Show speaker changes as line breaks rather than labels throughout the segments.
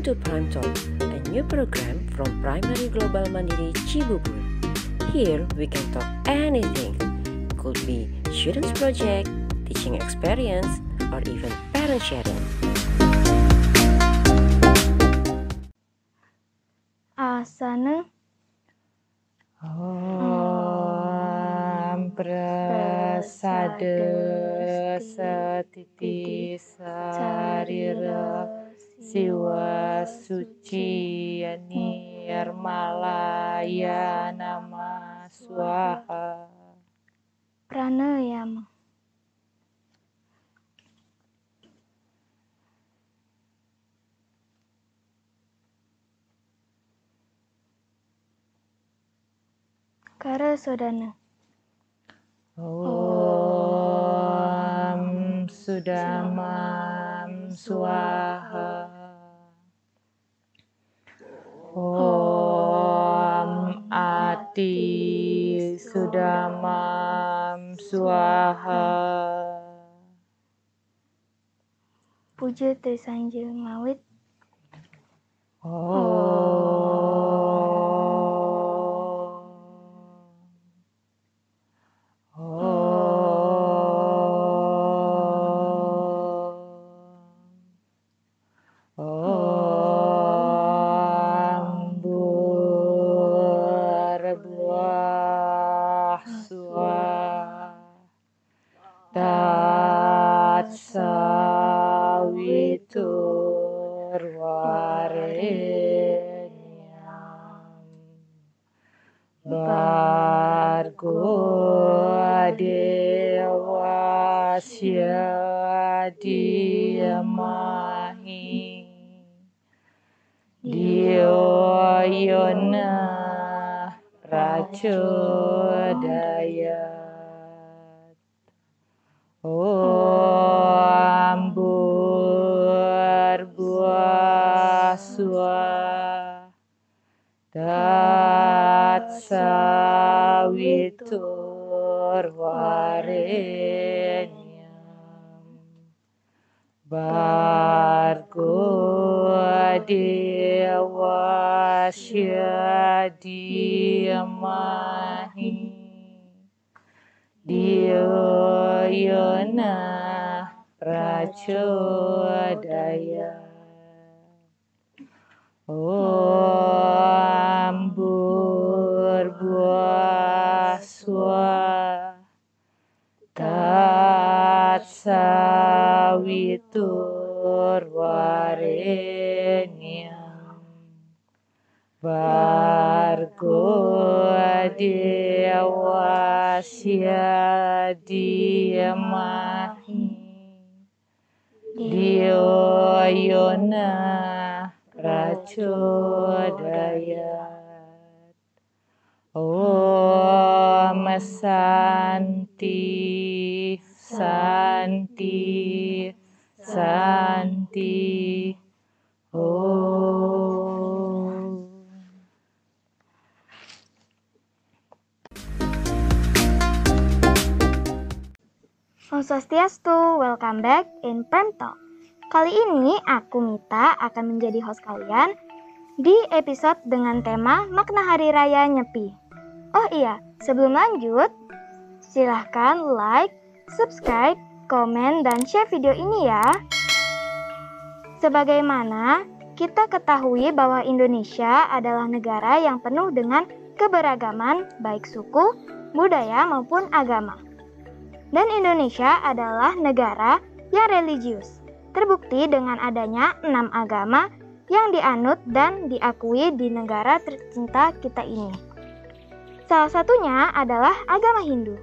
to Prime Talk, a new program from Primary Global Mandiri Cibubur. Here we can talk anything. Could be students project, teaching experience, or even parent sharing.
Asana
Prasada Satiti Sarira Siwa Suci Nirmalaya Nama Swaha.
Pranayama. Karasodana.
Om Sudamam Swaha. Om Ati Sudamam Swaha.
Puja Trisanjil Ngawit.
Sawitur Warenyam Bargo Dewasya Diamahi Dioyona Rachodaya Om Burbuaswa Dat Sawitur Warenyam Bargo Dewasya Diamahi Dioyona Rachodaya Om Burbuaswa Dat Sawitur Warenyam Bargo Dewasya Diamahi Dioyona Rachodaya Om Santi Santi Santi Om.
Om Swastiastu, welcome back in Prime Talk. Kali ini aku Mita akan menjadi host kalian di episode dengan tema Makna Hari Raya Nyepi. Oh iya, sebelum lanjut, silahkan like, subscribe, komen, dan share video ini ya. Sebagaimana kita ketahui bahwa Indonesia adalah negara yang penuh dengan keberagaman baik suku, budaya maupun agama. Dan Indonesia adalah negara yang religius, terbukti dengan adanya 6 agama yang dianut dan diakui di negara tercinta kita ini. Salah satunya adalah agama Hindu.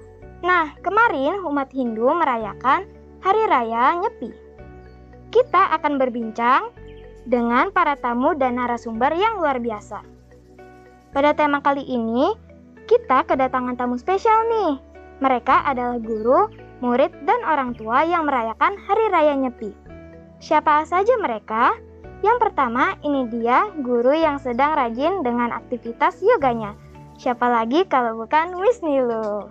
Nah, kemarin umat Hindu merayakan Hari Raya Nyepi. Kita akan berbincang dengan para tamu dan narasumber yang luar biasa. Pada tema kali ini, kita kedatangan tamu spesial nih. Mereka adalah guru, murid, dan orang tua yang merayakan Hari Raya Nyepi. Siapa saja mereka? Yang pertama, ini dia guru yang sedang rajin dengan aktivitas yoganya. Siapa lagi kalau bukan Miss Nilu?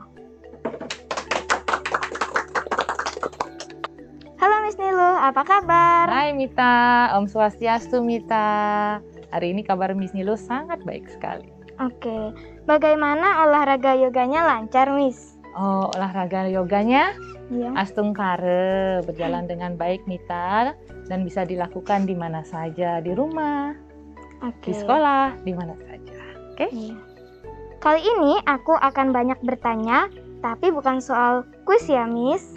Halo Miss Nilu, apa kabar?
Hai Mita, Om Swastiastu Mita. Hari ini kabar Miss Nilu sangat baik sekali.
Oke, bagaimana olahraga yoganya lancar, Miss?
Oh, olahraga yoganya
Iya.
Astungkare berjalan dengan baik Mita dan bisa dilakukan di mana saja, di rumah,
Oke.
di sekolah, di mana saja. Oke?
Iya. Kali ini aku akan banyak bertanya, tapi bukan soal kuis ya, Miss.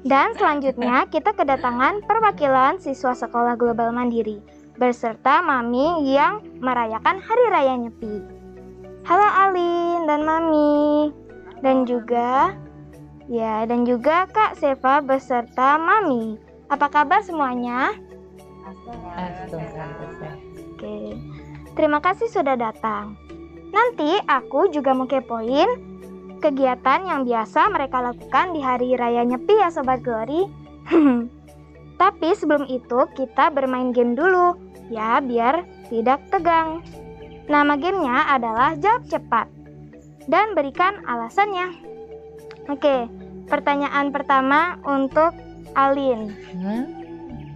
Dan selanjutnya kita kedatangan perwakilan siswa Sekolah Global Mandiri beserta Mami yang merayakan Hari Raya Nyepi. Halo Alin dan Mami. Dan juga Kak Seva beserta Mami. Apa kabar semuanya?
Astungkare.
Oke. Terima kasih sudah datang. Nanti aku juga mau kepoin kegiatan yang biasa mereka lakukan di Hari Raya Nyepi ya Sobat Glory. Tapi sebelum itu kita bermain game dulu ya biar tidak tegang. Nama gamenya adalah Jawab Cepat dan berikan alasannya. Oke, pertanyaan pertama untuk Alin.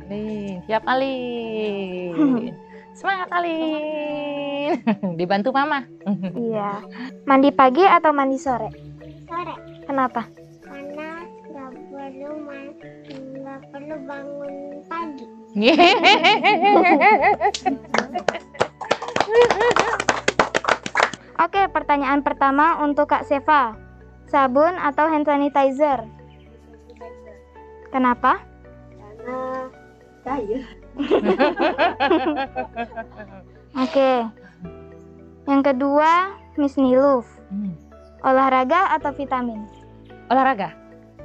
Alin, siap Alin. Semangat Alin. Dibantu Mama.
Iya. Mandi pagi atau mandi sore?
Sore,
Kenapa?
karena nggak perlu bangun pagi.
Oke, pertanyaan pertama untuk Kak Seva. Sabun atau hand sanitizer? Kenapa?
Karena cair.
Oke. Yang kedua, Miss Niluf. Olahraga atau vitamin?
Olahraga.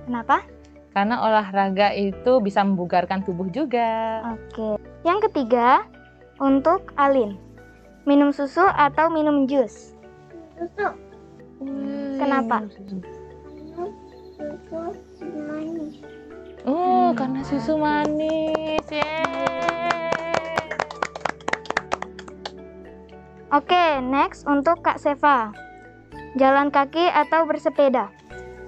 Kenapa?
Karena olahraga itu bisa membugarkan tubuh juga.
Oke. Yang ketiga, untuk Alin. Minum susu atau minum jus?
Susu,
Kenapa?
susu manis.
Oh, karena susu manis. Yeay.
Oke, next untuk Kak Seva. Jalan kaki atau bersepeda?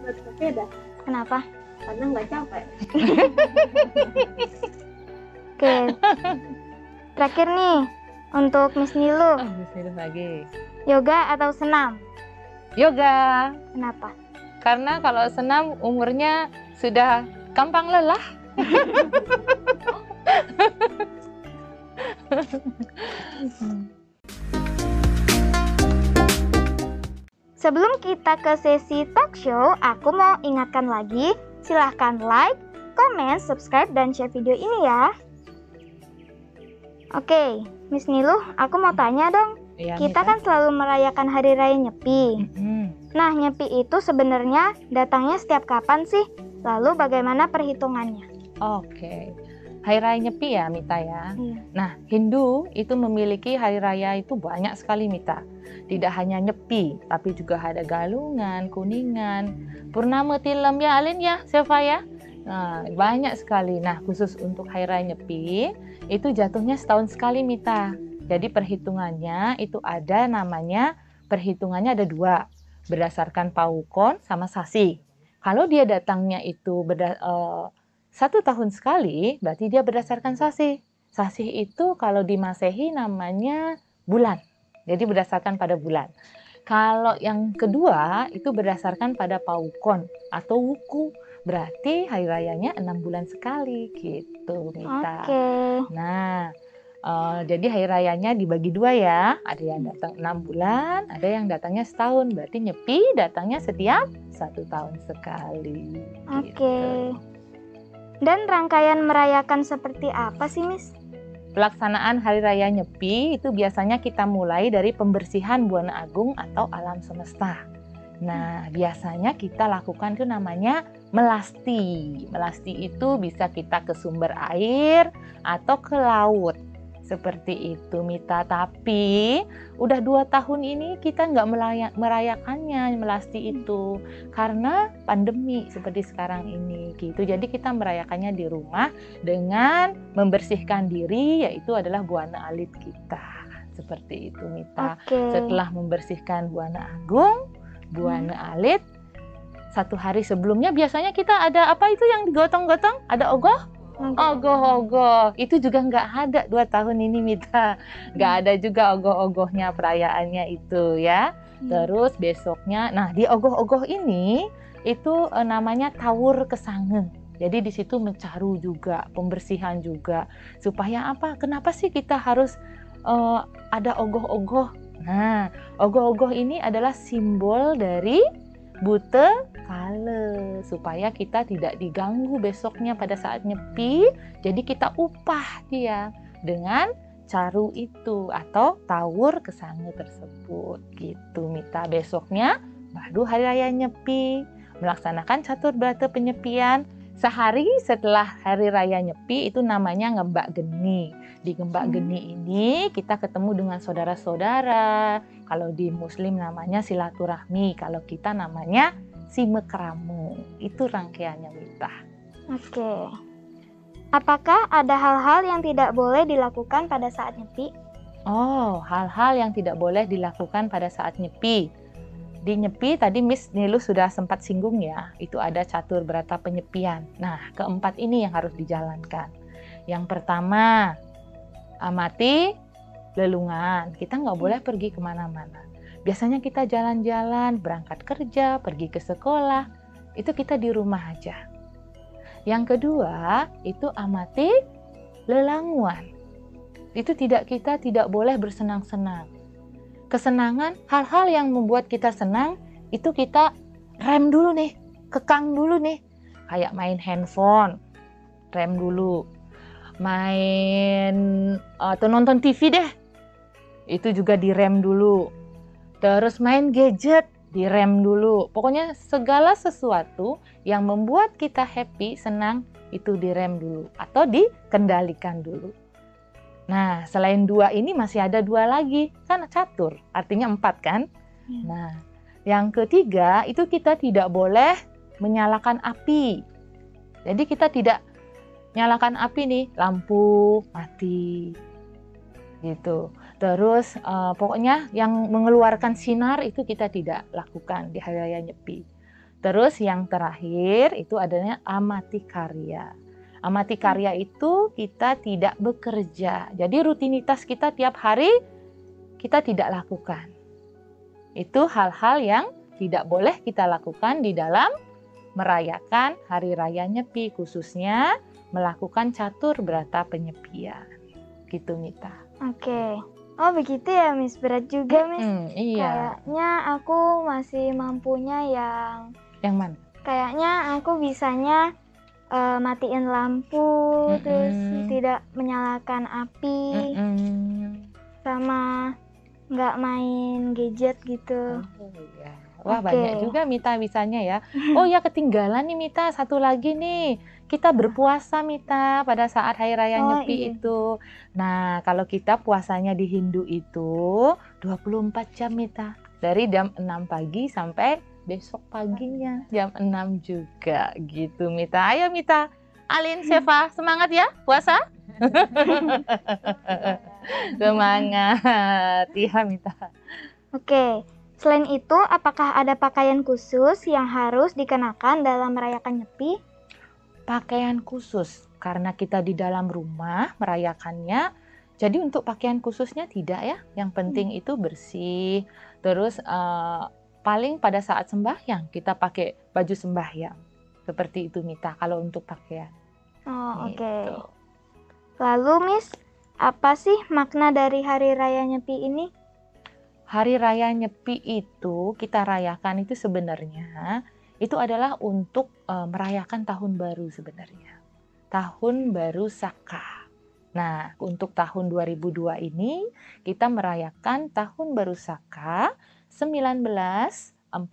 Bersepeda,
Kenapa?
karena nggak capek.
Oke. Terakhir nih, untuk Miss Nilu.
Oh, bismillah lagi.
Yoga atau senam?
Yoga.
Kenapa?
Karena kalau senam umurnya sudah gampang lelah.
Sebelum kita ke sesi talk show, aku mau ingatkan lagi, silahkan like, comment, subscribe, dan share video ini ya. Oke, Miss Nilu, aku mau tanya dong.
Ya,
Kita kan selalu merayakan Hari Raya Nyepi. Nah, Nyepi itu sebenarnya datangnya setiap kapan sih? Lalu bagaimana perhitungannya?
Oke. Hari Raya Nyepi ya, Mita ya.
Iya.
Nah, Hindu itu memiliki hari raya itu banyak sekali, Mita. Tidak hanya Nyepi, tapi juga ada Galungan, Kuningan, Purnama Tilam ya, Alin ya, Seva ya. Nah, banyak sekali. Nah, khusus untuk Hari Raya Nyepi, itu jatuhnya setahun sekali, Mita. Jadi perhitungannya itu ada namanya, perhitungannya ada dua. Berdasarkan Paukon sama Sasi. Kalau dia datangnya itu 1 tahun sekali, berarti dia berdasarkan Sasi. Sasi itu kalau di Masehi namanya bulan. Jadi berdasarkan pada bulan. Kalau yang kedua itu berdasarkan pada Paukon atau Wuku. Berarti hari rayanya 6 bulan sekali gitu, Mita.
Oke.
Nah, jadi hari rayanya dibagi dua ya. Ada yang datang 6 bulan, ada yang datangnya setahun. Berarti Nyepi datangnya setiap 1 tahun sekali.
Oke.
Gitu.
Dan rangkaian merayakan seperti apa sih, Miss?
Pelaksanaan Hari Raya Nyepi itu biasanya kita mulai dari pembersihan Buana Agung atau alam semesta. Nah, biasanya kita lakukan itu namanya melasti. Melasti itu bisa kita ke sumber air atau ke laut. Seperti itu, Mita. Tapi udah 2 tahun ini kita nggak merayakannya melasti itu karena pandemi seperti sekarang ini gitu. Jadi kita merayakannya di rumah dengan membersihkan diri, yaitu adalah Buana Alit kita. Seperti itu, Mita.
Oke.
Setelah membersihkan Buana Agung, Buana Alit, satu hari sebelumnya biasanya kita ada apa itu yang digotong-gotong? Ada ogoh? Ogoh-ogoh. Itu juga nggak ada 2 tahun ini, Mita. Nggak ada juga ogoh-ogohnya perayaannya itu ya. Terus besoknya, nah di ogoh-ogoh ini itu namanya tawur kesange. Jadi di situ mencaru juga, pembersihan juga. Supaya apa? Kenapa sih kita harus ada ogoh-ogoh? Nah, ogoh-ogoh ini adalah simbol dari bute kale, supaya kita tidak diganggu besoknya pada saat nyepi. Jadi kita upah dia dengan caru itu atau tawur kesange tersebut gitu, Mita. Besoknya baru hari raya nyepi, melaksanakan catur berata penyepian. Sehari setelah hari raya nyepi itu namanya ngembak geni. Di ngembak geni ini kita ketemu dengan saudara-saudara. Kalau di Muslim namanya silaturahmi, kalau kita namanya simekramu. Itu rangkaiannya, Mita.
Oke. Apakah ada hal-hal yang tidak boleh dilakukan pada saat nyepi?
Oh, hal-hal yang tidak boleh dilakukan pada saat nyepi. Di nyepi tadi Miss Nilu sudah sempat singgung ya, itu ada catur berata penyepian. Nah, keempat ini yang harus dijalankan. Yang pertama, amati lelungan. Kita nggak boleh pergi kemana-mana. Biasanya kita jalan-jalan, berangkat kerja, pergi ke sekolah, itu kita di rumah aja. Yang kedua, itu amati lelanguan. Itu kita tidak boleh bersenang-senang. Kesenangan, hal-hal yang membuat kita senang, itu kita rem dulu nih, kekang dulu nih. Kayak main handphone, rem dulu. Main atau nonton TV deh, itu juga direm dulu. Terus main gadget, direm dulu. Pokoknya segala sesuatu yang membuat kita happy, senang, itu direm dulu atau dikendalikan dulu. Nah, selain 2 ini masih ada 2 lagi, kan catur, artinya 4 kan? Nah, yang ketiga itu kita tidak boleh menyalakan api. Jadi kita tidak nyalakan api nih, lampu mati, gitu. Terus pokoknya yang mengeluarkan sinar itu kita tidak lakukan di hari raya nyepi. Terus yang terakhir itu adanya amati karya. Amati karya itu kita tidak bekerja. Jadi rutinitas kita tiap hari kita tidak lakukan. Itu hal-hal yang tidak boleh kita lakukan di dalam merayakan hari raya nyepi, khususnya melakukan catur berata penyepian. Gitu, Mita.
Oke. Oh begitu ya, Miss. Berat juga, Miss.
Iya.
Kayaknya aku masih mampunya
Yang mana?
Kayaknya aku bisanya matiin lampu, terus tidak menyalakan api, sama nggak main gadget gitu.
Oh, iya. Wah, banyak juga Mita bisanya ya. Oh ya, ketinggalan nih Mita, satu lagi nih. Kita berpuasa Mita pada saat hari raya nyepi itu. Nah, kalau kita puasanya di Hindu itu 24 jam Mita. Dari jam 6 pagi sampai besok paginya jam 6 juga gitu, Mita. Ayo Mita, Alin, Seva, semangat ya puasa. Semangat, iya Mita.
Oke, selain itu apakah ada pakaian khusus yang harus dikenakan dalam merayakan nyepi?
Pakaian khusus, karena kita di dalam rumah merayakannya, jadi untuk pakaian khususnya tidak ya. Yang penting itu bersih, terus paling pada saat sembahyang kita pakai baju sembahyang. Seperti itu Mita kalau untuk pakaian.
Oh,
gitu.
oke. Lalu Miss, apa sih makna dari hari raya nyepi ini?
Hari raya nyepi itu kita rayakan itu sebenarnya itu adalah untuk merayakan tahun baru sebenarnya. Tahun baru Saka. Nah, untuk tahun 2002 ini kita merayakan tahun baru Saka 1944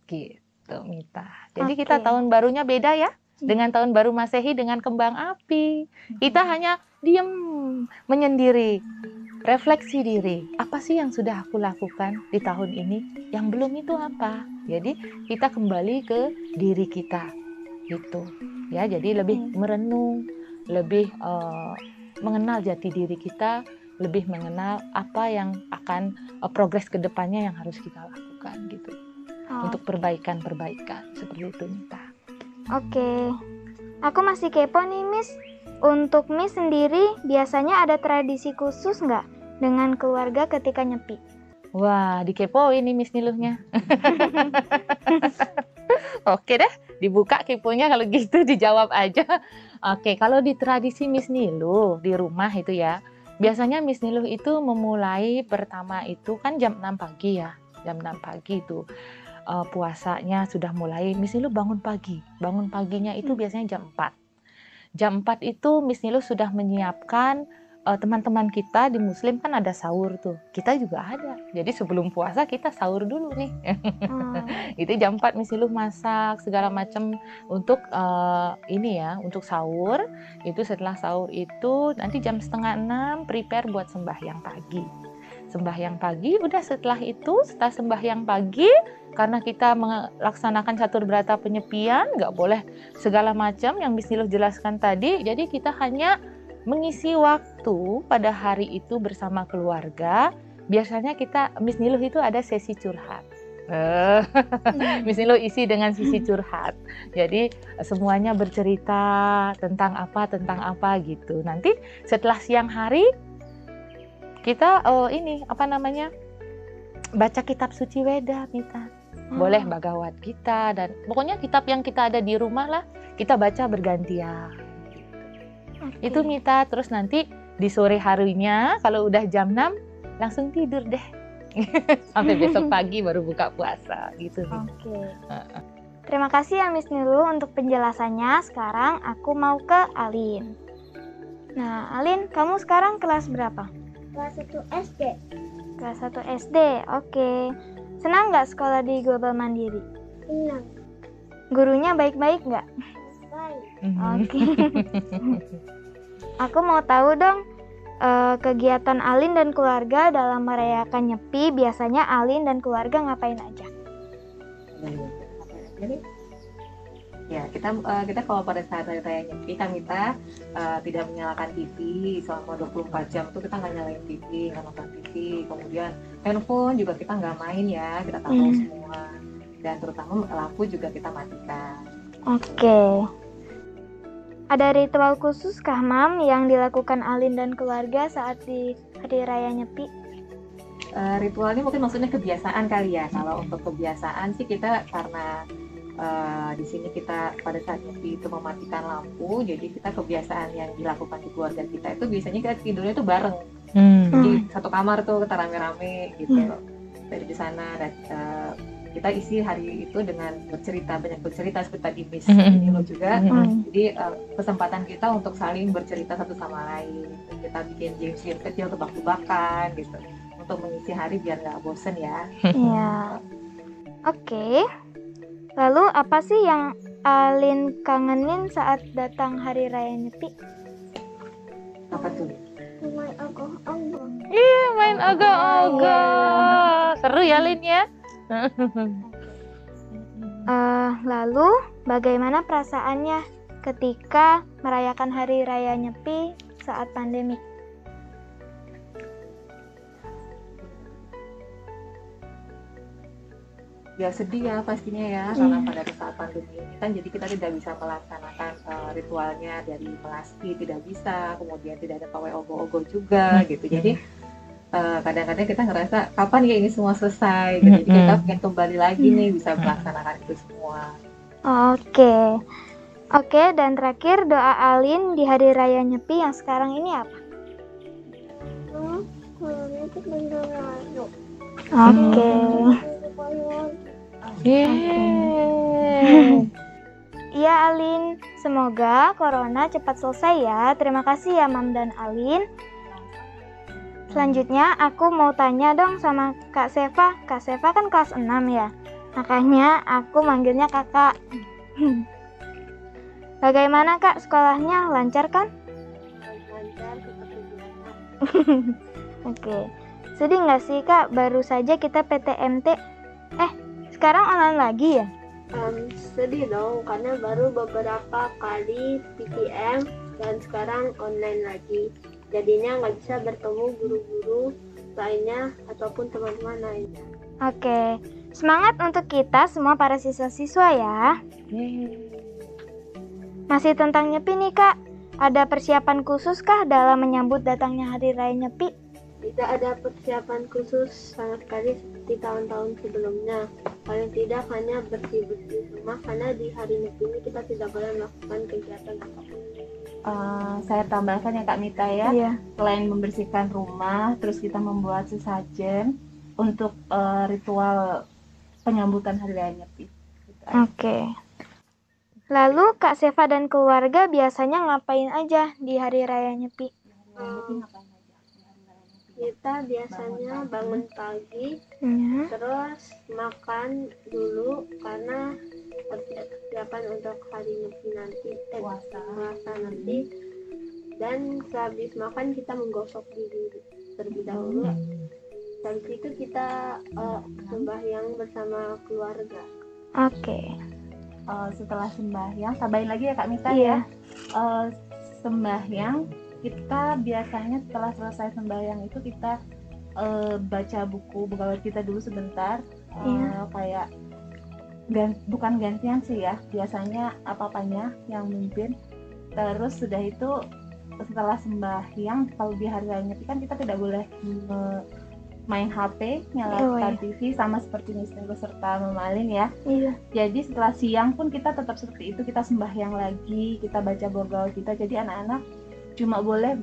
gitu, Mita. Jadi kita tahun barunya beda ya dengan tahun baru Masehi dengan kembang api. Kita hanya diam menyendiri, refleksi diri. Apa sih yang sudah aku lakukan di tahun ini? Yang belum itu apa? Jadi kita kembali ke diri kita gitu. Ya, jadi lebih merenung, lebih mengenal jati diri kita, lebih mengenal apa yang akan progres ke depannya yang harus kita lakukan gitu. untuk perbaikan-perbaikan seperti itu, Mita.
Oke. Aku masih kepo nih, Miss. Untuk Miss sendiri biasanya ada tradisi khusus nggak dengan keluarga ketika nyepi?
Wah, dikepoin nih Miss Niluhnya. Oke deh, dibuka keponya kalau gitu dijawab aja. Oke, kalau di tradisi Miss Niluh di rumah itu ya, biasanya Miss Niluh itu memulai pertama itu kan jam 6 pagi ya. Jam 6 pagi itu puasanya sudah mulai. Miss Niluh bangun pagi. Bangun paginya itu biasanya jam 4. Jam 4 itu Miss Niluh sudah menyiapkan teman-teman kita di Muslim kan ada sahur tuh. Kita juga ada. Jadi sebelum puasa kita sahur dulu nih. Itu jam 4 Miss Niluh masak segala macam untuk ini ya, untuk sahur. Itu setelah sahur itu nanti jam 5:30 prepare buat sembahyang pagi. Sembahyang pagi, udah setelah sembahyang pagi, karena kita melaksanakan catur berata penyepian, nggak boleh segala macam yang Miss Niluh jelaskan tadi, jadi kita hanya mengisi waktu pada hari itu bersama keluarga. Biasanya Miss Niluh itu ada sesi curhat. Miss Niluh isi dengan sisi curhat. Jadi semuanya bercerita tentang apa gitu. Nanti setelah siang hari, kita baca kitab suci Weda, Mita. Boleh Bhagavad Gita dan pokoknya kitab yang kita ada di rumah lah, kita baca bergantian. Itu Mita. Terus nanti di sore harinya kalau udah jam 6 langsung tidur deh. Sampai besok pagi baru buka puasa gitu.
Oke. Terima kasih ya Miss Niluh untuk penjelasannya. Sekarang aku mau ke Alin. Nah, Alin, kamu sekarang kelas berapa?
Kelas 1 SD.
Kelas 1 SD, oke. Senang nggak sekolah di Global Mandiri?
Senang.
Gurunya baik-baik nggak?
Baik.
Oke. Aku mau tahu dong, kegiatan Alin dan keluarga dalam merayakan Nyepi, biasanya Alin dan keluarga ngapain aja?
Jadi ya kita kalau pada saat hari raya Nyepi kan kita tidak menyalakan TV selama 24 jam tuh, kita nggak nyalain TV, nggak nonton TV, kemudian handphone juga kita nggak main ya, kita taruh semua, dan terutama lampu juga kita matikan.
Oke. Ada ritual khusus kah, Mam, yang dilakukan Alin dan keluarga saat di hari raya Nyepi?
Ritualnya mungkin maksudnya kebiasaan kali ya. Kalau untuk kebiasaan sih kita karena di sini kita pada saat Nyepi itu mematikan lampu, jadi kita kebiasaan yang dilakukan di keluarga kita itu biasanya kita tidurnya itu bareng. Di satu kamar tuh kita rame-rame gitu. Dari di sana dan kita isi hari itu dengan banyak bercerita seperti tadi Miss Niluh juga. Jadi kesempatan kita untuk saling bercerita satu sama lain. Kita bikin game kecil tebak-tebakan gitu untuk mengisi hari biar nggak bosen ya.
Iya. Oke. Lalu apa sih yang Alin kangenin saat datang hari raya Nyepi?
Apa tuh?
Main ogah-ogah.
Iya, main ogah-ogah. Seru ya Lin ya.
Lalu bagaimana perasaannya ketika merayakan hari raya Nyepi saat pandemi?
Ya sedih ya pastinya ya, karena pada saat pandemi ini kan jadi kita tidak bisa melaksanakan ritualnya dari melasti, tidak bisa, kemudian tidak ada pawai ogoh-ogoh juga gitu. Jadi kadang-kadang kita ngerasa kapan ya ini semua selesai gitu. Jadi kita pengen kembali lagi nih bisa melaksanakan itu semua.
Oke, dan terakhir doa Alin di hari raya Nyepi yang sekarang ini apa?
Kalau itu bener lalu.
Oke. Iya Alin, semoga corona cepat selesai ya. Terima kasih ya Mam dan Alin. Selanjutnya aku mau tanya dong sama Kak Seva. Kak Seva kan kelas 6 ya. Makanya aku manggilnya kakak. Bagaimana Kak sekolahnya? Lancar kan?
Lancar seperti biasa.
Oke. Sedih nggak sih Kak? Baru saja kita PTMT. Sekarang online lagi ya?
Sedih dong, karena baru beberapa kali PTM dan sekarang online lagi. Jadinya nggak bisa bertemu guru-guru lainnya ataupun teman-teman lainnya.
Oke, Semangat untuk kita semua para siswa-siswa ya. Masih tentang Nyepi nih Kak, ada persiapan khusus kah dalam menyambut datangnya Hari Raya Nyepi?
Tidak ada persiapan khusus sama sekali seperti tahun-tahun sebelumnya. Paling tidak hanya bersih-bersih rumah, karena di hari Nyepi ini kita tidak boleh melakukan kegiatan apapun.
Saya tambahkan ya Kak Mita ya,
Iya.
selain membersihkan rumah, terus kita membuat sesajen untuk ritual penyambutan Hari Raya Nyepi. Gitu aja.
Oke. Lalu Kak Seva dan keluarga biasanya ngapain aja di Hari Raya Nyepi?
Nyepi ngapain aja di Hari Raya Nyepi?
Kita biasanya bangun pagi,
Ya.
terus makan dulu karena persiapan untuk hari Nyepi nanti, puasa nanti. Dan sehabis makan kita menggosok diri terlebih dahulu. Habis itu kita sembahyang bersama keluarga.
Oke.
Setelah sembahyang, tambahin lagi ya Kak Mita
Iya.
ya. Sembahyang kita biasanya setelah selesai sembahyang itu kita baca buku Bhagavad Gita dulu sebentar.
Iya.
Kayak bukan gantian sih ya, biasanya apa-apanya yang mimpin. Terus sudah itu setelah sembahyang, kalau di hari raya Nyepi kan kita tidak boleh main HP, nyalakan TV, sama seperti Mister serta memalin ya.
Iya.
Jadi setelah siang pun kita tetap seperti itu, kita sembahyang lagi, kita baca Bhagavad Gita. Jadi anak-anak cuma boleh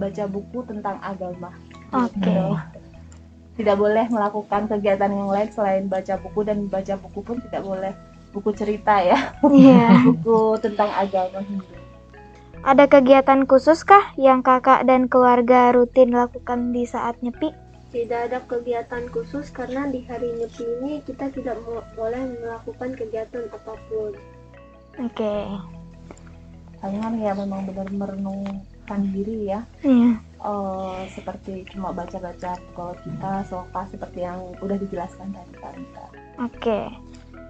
baca buku tentang agama.
Oke.
Gitu. Tidak boleh melakukan kegiatan yang lain selain baca buku, dan baca buku pun tidak boleh buku cerita ya.
Iya.
Buku tentang agama Hindu.
Ada kegiatan khusus kah yang kakak dan keluarga rutin lakukan di saat Nyepi?
Tidak ada kegiatan khusus karena di hari Nyepi ini kita tidak boleh melakukan kegiatan apapun.
Oke.
Palingan ya memang benar merenungkan diri ya.
Iya.
Seperti cuma baca-baca kalau kita sofa seperti yang udah dijelaskan tadi Kak Mita.
Oke.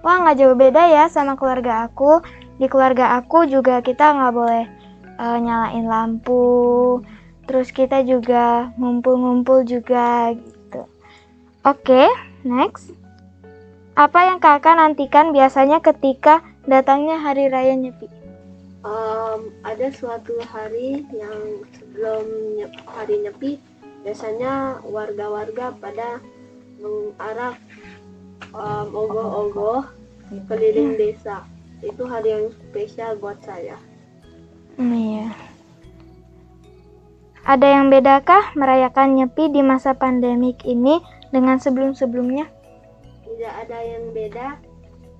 Wah, nggak jauh beda ya sama keluarga aku. Di keluarga aku juga kita nggak boleh nyalain lampu. Terus kita juga ngumpul-ngumpul juga gitu. Oke, next. Apa yang kakak nantikan biasanya ketika datangnya Hari Raya Nyepi?
Ada suatu hari yang sebelum hari Nyepi, biasanya warga-warga pada mengarak ogoh-ogoh keliling desa. Itu hari yang spesial buat saya.
Iya. Ada yang bedakah merayakan Nyepi di masa pandemik ini dengan sebelum-sebelumnya?
Tidak ada yang beda,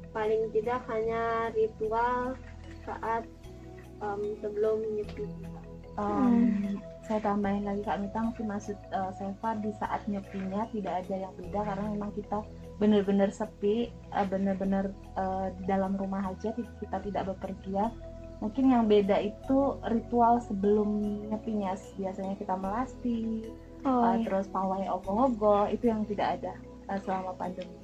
paling tidak hanya ritual saat sebelum Nyepi.
Saya tambahin lagi Kak Mita, mungkin maksud Seva di saat Nyepinya tidak ada yang beda karena memang kita benar-benar sepi, benar-benar di dalam rumah aja, kita tidak bepergian. Mungkin yang beda itu ritual sebelum Nyepinya, biasanya kita melasti, terus pawai ogoh-ogoh, itu yang tidak ada selama pandemi.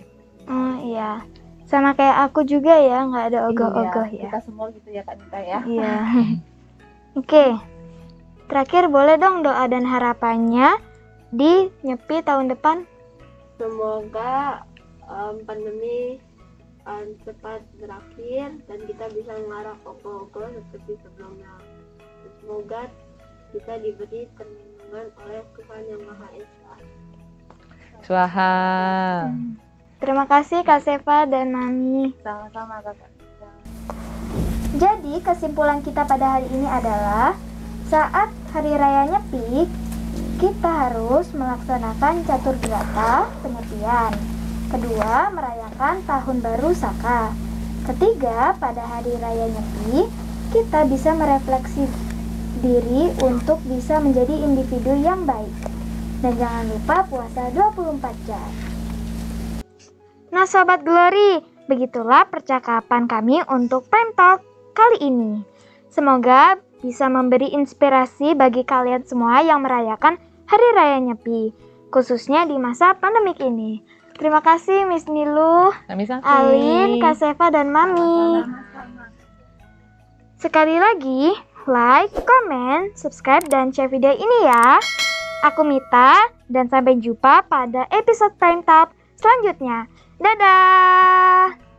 Oh iya, sama kayak aku juga ya, nggak ada ogoh-ogoh ya.
Kita semua gitu ya Kak Mita ya.
Iya. Oke, terakhir boleh dong doa dan harapannya di Nyepi tahun depan?
Semoga pandemi cepat berakhir dan kita bisa mengarak ogoh-ogoh seperti sebelumnya. Semoga kita diberi perlindungan oleh Tuhan Yang Maha Esa.
Swaha.
Terima kasih Kak Seva dan Mami.
Sama-sama Kak Mita.
Jadi kesimpulan kita pada hari ini adalah saat Hari Raya Nyepi, kita harus melaksanakan catur berata penyepian. Kedua, merayakan Tahun Baru Saka. Ketiga, pada Hari Raya Nyepi, kita bisa merefleksi diri untuk bisa menjadi individu yang baik. Dan jangan lupa puasa 24 jam. Nah Sobat Glory, begitulah percakapan kami untuk Prime Talk kali ini. Semoga bisa memberi inspirasi bagi kalian semua yang merayakan Hari Raya Nyepi, khususnya di masa pandemik ini. Terima kasih Miss Niluh, Alin, Kak Seva, dan Mami. Sekali lagi, like, komen, subscribe, dan share video ini ya. Aku Mita, dan sampai jumpa pada episode Prime Talk selanjutnya. Dadah!